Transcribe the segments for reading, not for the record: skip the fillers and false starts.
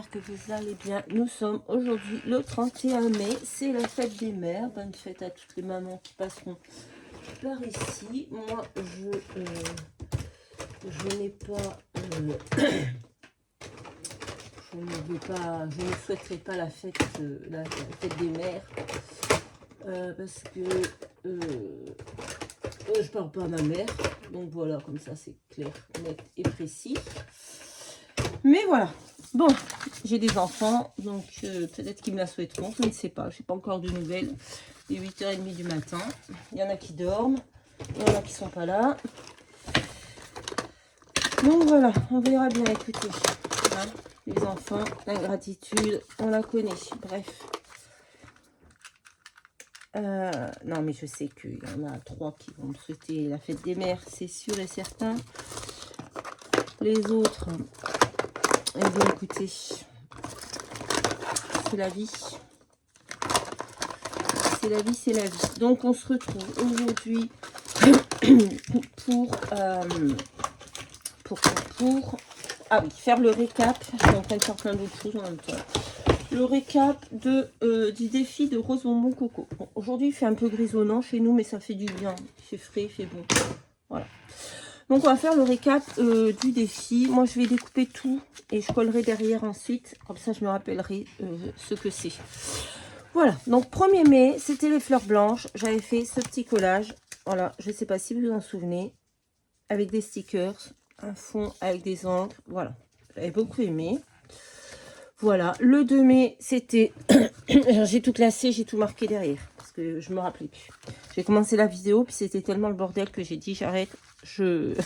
j'espère que vous allez bien. Nous sommes aujourd'hui le 31 mai, c'est la fête des mères. Bonne fête à toutes les mamans qui passeront par ici. Moi, je n'ai pas, je ne souhaiterais pas la fête des mères parce que je parle pas à ma mère. Donc voilà, comme ça c'est clair, net et précis. Mais voilà. Bon, j'ai des enfants, donc peut-être qu'ils me la souhaiteront, je ne sais pas. Je n'ai pas encore de nouvelles. Il est 8h30 du matin. Il y en a qui dorment, il y en a qui ne sont pas là. Donc voilà, on verra bien, écoutez. Hein, les enfants, la gratitude, on la connaît. Bref. Non, mais je sais qu'il y en a 3 qui vont me souhaiter la fête des mères, c'est sûr et certain. Les autres, eh bien, écoutez, c'est la vie. C'est la vie, c'est la vie. Donc, on se retrouve aujourd'hui ah oui, faire le récap. Je suis en train de faire plein d'autres choses en même temps. Le récap du défi de Rose Bonbon Coco. Bon, aujourd'hui, il fait un peu grisonnant chez nous, mais ça fait du bien. Il fait frais, il fait bon. Voilà. Donc, on va faire le récap du défi. Moi, je vais découper tout et je collerai derrière ensuite. Comme ça, je me rappellerai ce que c'est. Voilà. Donc, 1er mai, c'était les fleurs blanches. J'avais fait ce petit collage. Voilà. Je ne sais pas si vous vous en souvenez. Avec des stickers. Un fond avec des encres. Voilà. J'avais beaucoup aimé. Voilà. Le 2 mai, c'était... j'ai tout classé, j'ai tout marqué derrière. Parce que je me rappelais plus. J'ai commencé la vidéo, puis c'était tellement le bordel que j'ai dit j'arrête. Je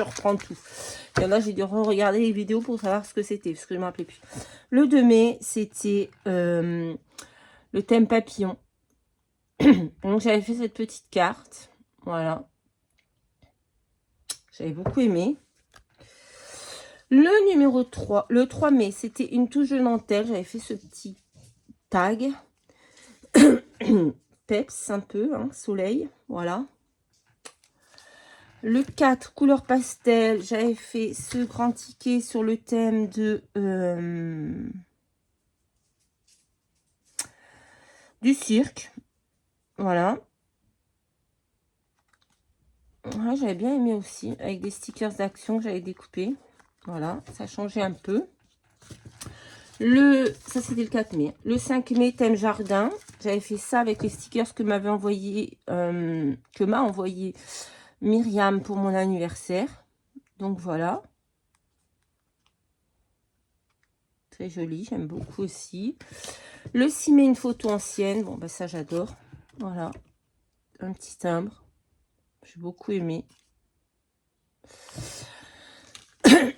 reprends tout. Et là, j'ai dû regarder les vidéos pour savoir ce que c'était, parce que je ne me rappelais plus. Le 2 mai, c'était le thème papillon. Donc, j'avais fait cette petite carte. Voilà. J'avais beaucoup aimé. Le numéro 3, le 3 mai, c'était une touche de dentelle. J'avais fait ce petit tag. Peps, un peu, hein, soleil. Voilà. Le 4, couleur pastel, j'avais fait ce grand ticket sur le thème de du cirque. Voilà. Ouais, j'avais bien aimé aussi, avec des stickers d'action que j'avais découpés. Voilà, ça changeait un peu. Ça, c'était le 4 mai. Le 5 mai, thème jardin. J'avais fait ça avec les stickers que m'a envoyé Myriam pour mon anniversaire. Donc, voilà. Très joli, j'aime beaucoup aussi. Le 6 mai, une photo ancienne. Bon, bah ça, j'adore. Voilà. Un petit timbre. J'ai beaucoup aimé.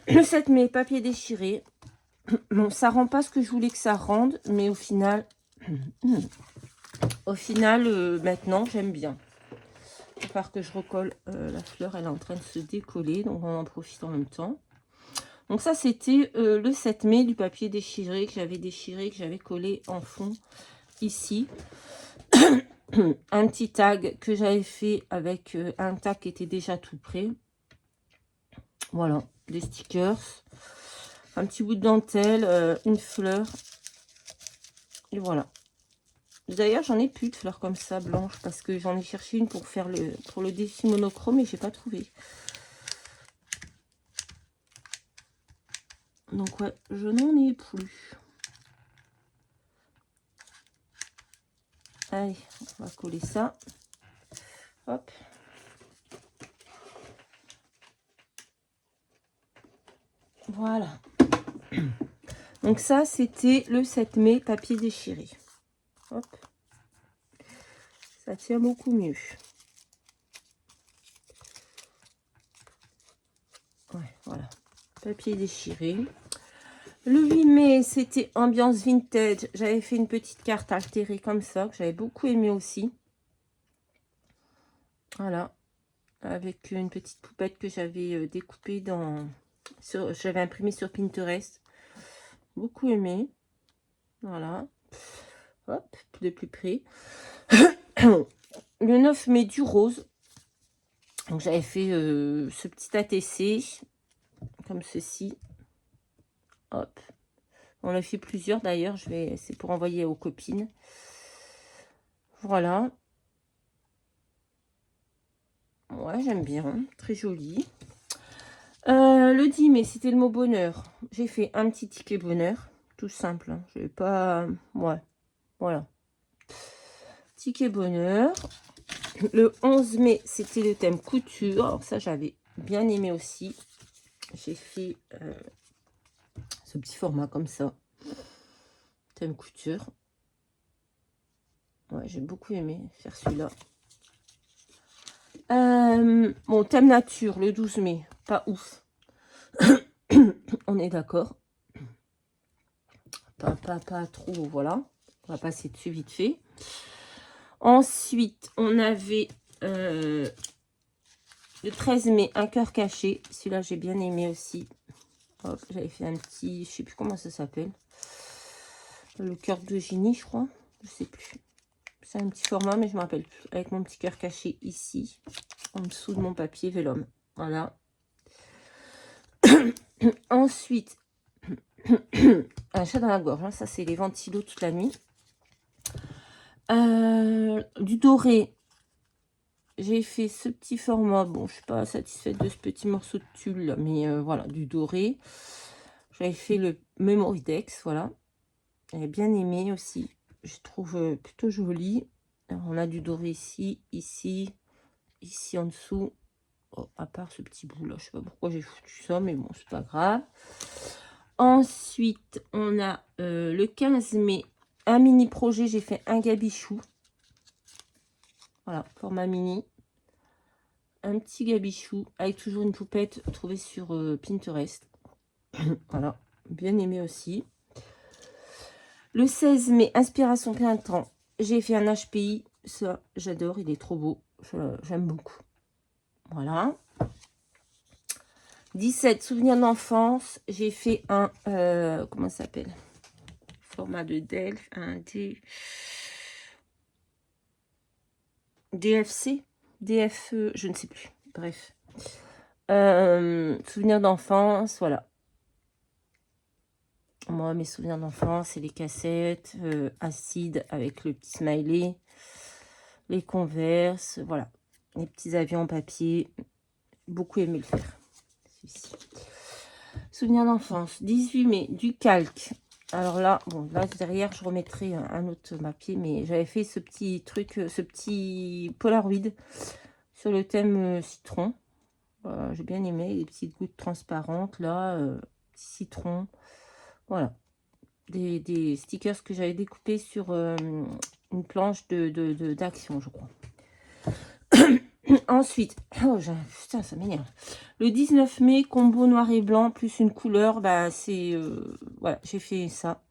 Le 7 mai, papier déchiré. Bon, ça rend pas ce que je voulais que ça rende, mais au final, maintenant, j'aime bien. Il va falloir que je recolle la fleur, elle est en train de se décoller, donc on en profite en même temps. Donc ça, c'était le 7 mai, du papier déchiré, que j'avais collé en fond ici. Un petit tag que j'avais fait avec un tag qui était déjà tout prêt. Voilà, des stickers. Un petit bout de dentelle, une fleur. Et voilà. D'ailleurs, j'en ai plus de fleurs comme ça, blanches, parce que j'en ai cherché une pour faire le défi monochrome et j'ai pas trouvé. Donc ouais, je n'en ai plus. Allez, on va coller ça. Hop. Voilà. Donc ça, c'était le 7 mai, papier déchiré. Hop. Ça tient beaucoup mieux. Ouais, voilà. Papier déchiré. Le 8 mai, c'était ambiance vintage. J'avais fait une petite carte altérée comme ça, que j'avais beaucoup aimé aussi. Voilà. Avec une petite poupette que j'avais découpée j'avais imprimé sur Pinterest. Beaucoup aimé. Voilà. Hop, de plus près. Le 9 mai, du rose. Donc j'avais fait ce petit ATC comme ceci. Hop. On a fait plusieurs d'ailleurs. C'est pour envoyer aux copines. Voilà. Ouais, j'aime bien. Très joli. Le 10 mai, c'était le mot bonheur. J'ai fait un petit ticket bonheur. Tout simple. Hein. Je vais pas... Ouais. Voilà. Ticket bonheur. Le 11 mai, c'était le thème couture. Alors ça, j'avais bien aimé aussi. J'ai fait ce petit format comme ça. Thème couture. Ouais, j'ai beaucoup aimé faire celui-là. Bon, thème nature, le 12 mai. Pas ouf. On est d'accord. Pas trop, voilà. On va passer dessus vite fait. Ensuite, on avait le 13 mai, un cœur caché. Celui-là, j'ai bien aimé aussi. J'avais fait un petit, je sais plus comment ça s'appelle. Le cœur de génie, je crois. Je sais plus. C'est un petit format, mais je me rappelle plus. Avec mon petit cœur caché ici, en dessous de mon papier vélum. Voilà. Ensuite, un chat dans la gorge. Hein. Ça, c'est les ventilos toute la nuit. Du doré. J'ai fait ce petit format. Bon, je suis pas satisfaite de ce petit morceau de tulle, mais voilà, du doré. J'avais fait le Memoridex, voilà. J'avais bien aimé aussi. Je trouve plutôt joli. Alors, on a du doré ici, ici, ici en dessous. Oh, à part ce petit bout là, je sais pas pourquoi j'ai foutu ça, mais bon, c'est pas grave. Ensuite, on a le 15 mai, un mini projet. J'ai fait un gabichou. Voilà, format mini. Un petit gabichou avec toujours une poupette trouvée sur Pinterest. Voilà, bien aimé aussi. Le 16 mai, inspiration printemps. J'ai fait un HPI. Ça, j'adore, il est trop beau. J'aime beaucoup. Voilà. 17, souvenirs d'enfance. J'ai fait un... comment ça s'appelle? Format de Delphes. Un DFC, DFE, je ne sais plus. Bref. Souvenirs d'enfance, voilà. Moi, mes souvenirs d'enfance, c'est les cassettes, acides avec le petit smiley, les Converse, voilà. Les petits avions en papier. Beaucoup aimé le faire. Souvenirs d'enfance. 18 mai, du calque. Alors là, bon, là derrière, je remettrai un autre papier, mais j'avais fait ce petit truc, ce petit Polaroid sur le thème citron. J'ai bien aimé les petites gouttes transparentes là, citron. Voilà, des stickers que j'avais découpés sur une planche d'action, je crois. Ensuite, putain, ça m'énerve. Le 19 mai, combo noir et blanc plus une couleur, bah c'est voilà, j'ai fait ça.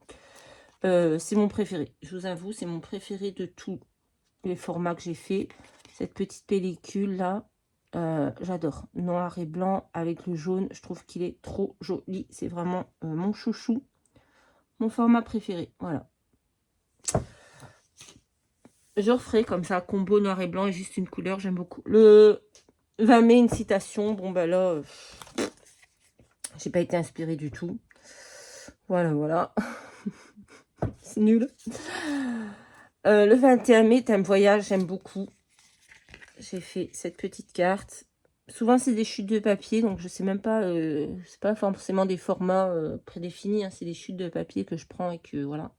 C'est mon préféré. Je vous avoue, c'est mon préféré de tous les formats que j'ai fait. Cette petite pellicule là, j'adore. Noir et blanc avec le jaune, je trouve qu'il est trop joli. C'est vraiment mon chouchou, mon format préféré. Voilà. Je referai comme ça, combo noir et blanc et juste une couleur, j'aime beaucoup. Le 20 mai, une citation. Bon, ben là, j'ai pas été inspirée du tout. Voilà, voilà. C'est nul. Le 21 mai, thème voyage, j'aime beaucoup. J'ai fait cette petite carte. Souvent, c'est des chutes de papier, donc je sais même pas, c'est pas forcément des formats prédéfinis, hein, c'est des chutes de papier que je prends et que, voilà.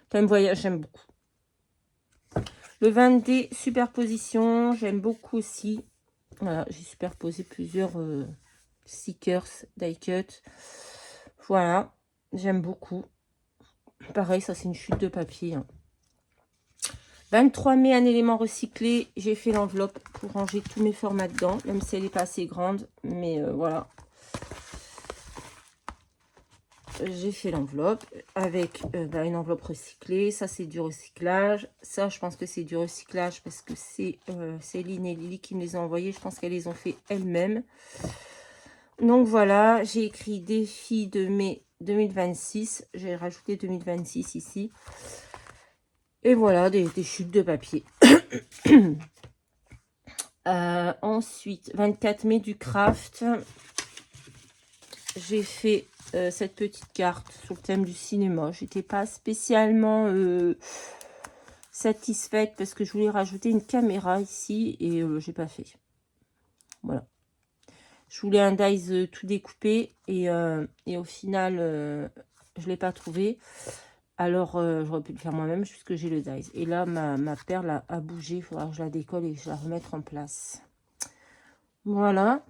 Thème voyage, j'aime beaucoup. Le 20D, superposition, j'aime beaucoup aussi. Voilà, j'ai superposé plusieurs stickers, die cut. Voilà, j'aime beaucoup. Pareil, ça c'est une chute de papier. Hein. 23 mai, un élément recyclé. J'ai fait l'enveloppe pour ranger tous mes formats dedans, même si elle n'est pas assez grande. Mais voilà. J'ai fait l'enveloppe avec une enveloppe recyclée. Ça, c'est du recyclage. Ça, je pense que c'est du recyclage parce que c'est Céline et Lily qui me les ont envoyés. Je pense qu'elles les ont fait elles-mêmes. Donc, voilà. J'ai écrit défi de mai 2026. J'ai rajouté 2026 ici. Et voilà, des chutes de papier. Ensuite, 24 mai du craft. j'ai fait cette petite carte sur le thème du cinéma. J'étais pas spécialement satisfaite parce que je voulais rajouter une caméra ici et j'ai pas fait. Voilà. Je voulais un dies tout découpé et au final, je l'ai pas trouvé. Alors, j'aurais pu le faire moi-même puisque j'ai le dies. Et là, ma perle a bougé. Il faudra que je la décolle et que je la remette en place. Voilà.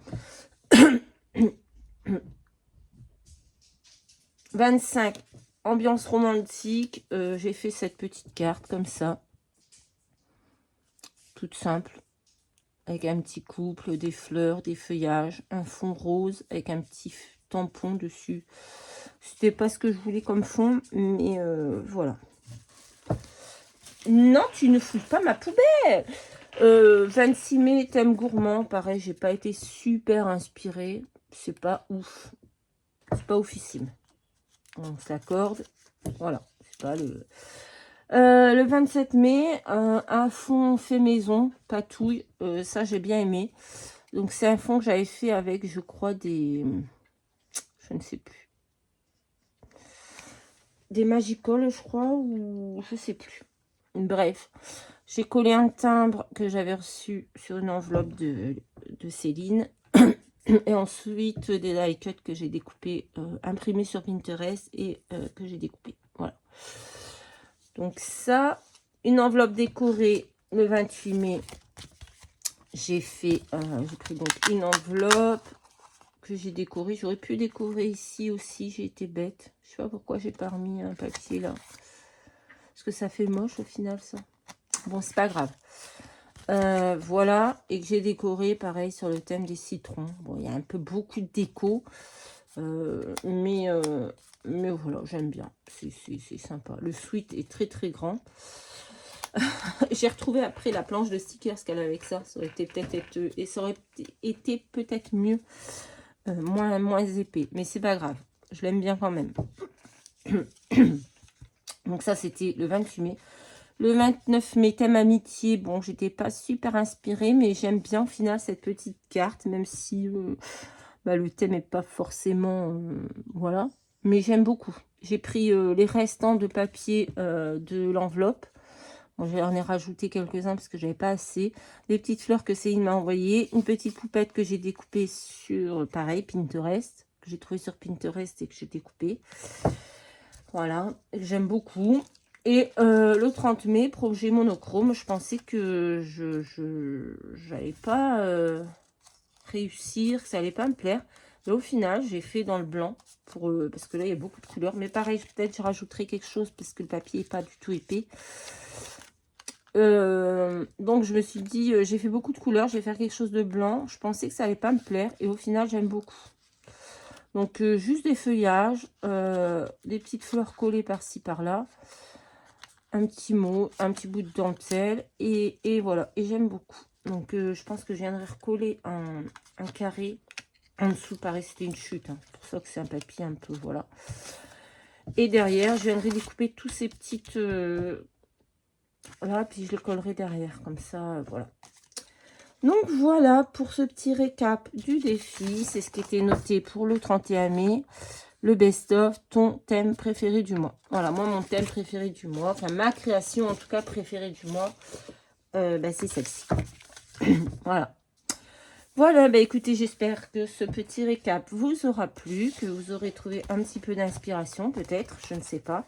25, ambiance romantique. J'ai fait cette petite carte comme ça. Toute simple. Avec un petit couple, des fleurs, des feuillages, un fond rose avec un petit tampon dessus. C'était pas ce que je voulais comme fond, mais voilà. Non, tu ne fouilles pas ma poubelle. 26 mai, thème gourmand. Pareil, j'ai pas été super inspirée. C'est pas ouf. C'est pas oufissime. On s'accorde. Voilà. C'est pas le... le 27 mai, un fond fait maison, patouille. Ça, j'ai bien aimé. Donc, c'est un fond que j'avais fait avec, je crois, des... Je ne sais plus. Des Magicoles, je crois, ou je sais plus. Bref, j'ai collé un timbre que j'avais reçu sur une enveloppe de Céline. Et ensuite, des die cuts que j'ai découpés, imprimés sur Pinterest et que j'ai découpés. Voilà. Donc ça, une enveloppe décorée le 28 mai. J'ai pris donc une enveloppe que j'ai décorée. J'aurais pu décorer ici aussi, j'ai été bête. Je sais pas pourquoi j'ai pas remis un papier là. Parce que ça fait moche au final ça. Bon, c'est pas grave. Voilà, et que j'ai décoré pareil sur le thème des citrons. Bon, il y a un peu beaucoup de déco, mais voilà, j'aime bien. C'est sympa. Le sweat est très très grand. J'ai retrouvé après la planche de stickers qu'elle a avec ça. Ça aurait été peut-être mieux, moins épais, mais c'est pas grave. Je l'aime bien quand même. Donc ça, c'était le 28 mai. Le 29 mai, thème amitié. Bon, j'étais pas super inspirée, mais j'aime bien au final cette petite carte, même si le thème n'est pas forcément... voilà. Mais j'aime beaucoup. J'ai pris les restants de papier de l'enveloppe. Bon, j'en ai rajouté quelques-uns parce que j'avais pas assez. Des petites fleurs que Céline m'a envoyées. Une petite poupette que j'ai découpée sur, pareil, Pinterest. Que j'ai trouvé sur Pinterest et que j'ai découpée. Voilà. J'aime beaucoup. Et le 30 mai, projet monochrome. Je pensais que je n'allais pas réussir, que ça allait pas me plaire. Mais au final, j'ai fait dans le blanc. Parce que là, il y a beaucoup de couleurs. Mais pareil, peut-être je rajouterai quelque chose parce que le papier n'est pas du tout épais. Donc je me suis dit, j'ai fait beaucoup de couleurs, je vais faire quelque chose de blanc. Je pensais que ça allait pas me plaire et au final j'aime beaucoup. Donc juste des feuillages, des petites fleurs collées par-ci par-là, un petit mot, un petit bout de dentelle et voilà. Et j'aime beaucoup. Donc je pense que je viendrai recoller un carré en dessous. Pareil, c'était une chute, hein. C'est pour ça que c'est un papier un peu, voilà. Et derrière, je viendrai découper tous ces petites... là, puis je le collerai derrière, comme ça, voilà. Donc voilà pour ce petit récap du défi. C'est ce qui était noté pour le 31 mai. Le best-of, ton thème préféré du mois. Voilà, moi, mon thème préféré du mois, enfin ma création en tout cas préférée du mois, c'est celle-ci. Voilà. Voilà, écoutez, j'espère que ce petit récap vous aura plu, que vous aurez trouvé un petit peu d'inspiration, peut-être, je ne sais pas.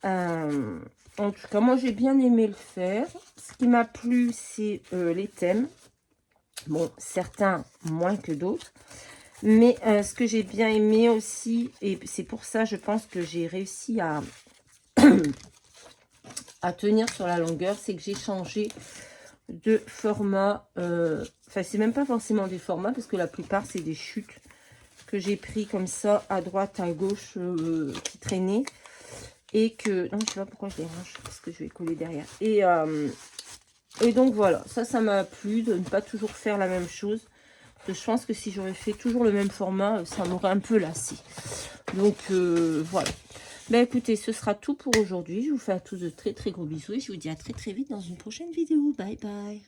En tout cas, moi, j'ai bien aimé le faire. Ce qui m'a plu, c'est les thèmes. Bon, certains moins que d'autres. Mais ce que j'ai bien aimé aussi, et c'est pour ça, je pense que j'ai réussi à, à tenir sur la longueur, c'est que j'ai changé de format. Enfin, c'est même pas forcément des formats, parce que la plupart, c'est des chutes que j'ai pris comme ça, à droite, à gauche, qui traînaient. Et que... Non, je sais pas pourquoi je les range, parce que je vais coller derrière. Et donc, voilà. Ça m'a plu de ne pas toujours faire la même chose. Parce que je pense que si j'aurais fait toujours le même format, ça m'aurait un peu lassé. Donc, voilà. Écoutez, ce sera tout pour aujourd'hui. Je vous fais à tous de très, très gros bisous. Et je vous dis à très, très vite dans une prochaine vidéo. Bye, bye.